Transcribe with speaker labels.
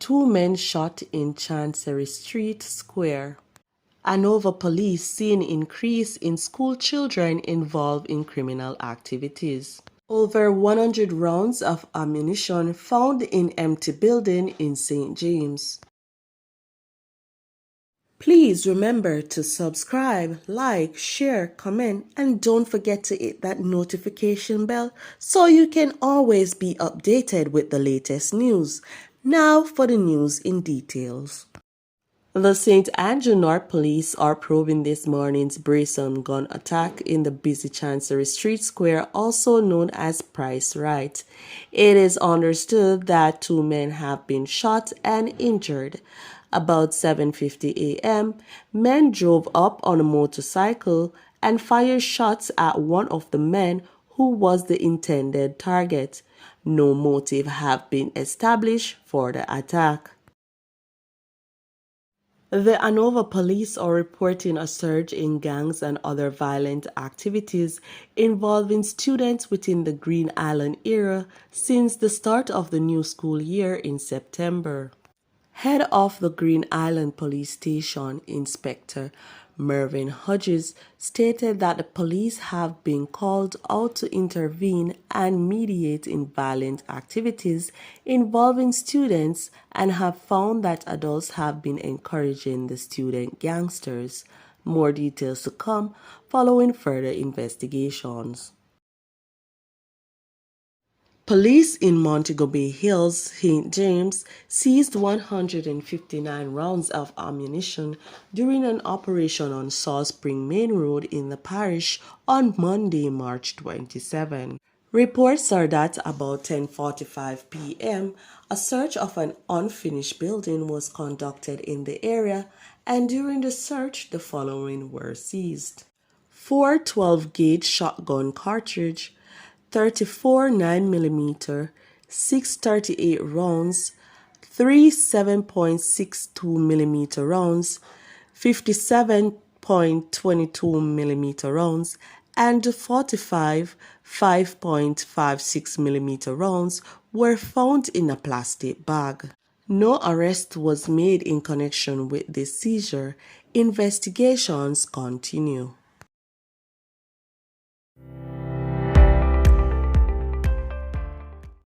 Speaker 1: 2 men shot in Chancery Street Square. Hanover police see an increase in school children involved in criminal activities. Over 100 rounds of ammunition found in empty building in St. James. Please remember to subscribe, like, share, comment, and don't forget to hit that notification bell so you can always be updated with the latest news. Now for the news in details. The St. Andrew North Police are probing this morning's brazen gun attack in the busy Chancery Street Square, also known as Price Right. It is understood that 2 men have been shot and injured. About 7:50 a.m., men drove up on a motorcycle and fired shots at one of the men who was the intended target. No motive have been established for the attack. The Hanover police are reporting a surge in gangs and other violent activities involving students within the Green Island area since the start of the new school year in September. Head of the Green Island Police Station, Inspector Mervyn Hodges, stated that the police have been called out to intervene and mediate in violent activities involving students and have found that adults have been encouraging the student gangsters. More details to come following further investigations. Police in Montego Bay Hills, St. James, seized 159 rounds of ammunition during an operation on Salt Spring Main Road in the parish on Monday, March 27. Reports are that about 10:45 p.m., a search of an unfinished building was conducted in the area, and during the search, the following were seized: 4 12-gauge shotgun cartridge, 34 9mm, 6 38 rounds, 3 7.62mm rounds, 57.22mm rounds, and 45 5.56mm rounds were found in a plastic bag. No arrest was made in connection with this seizure. Investigations continue.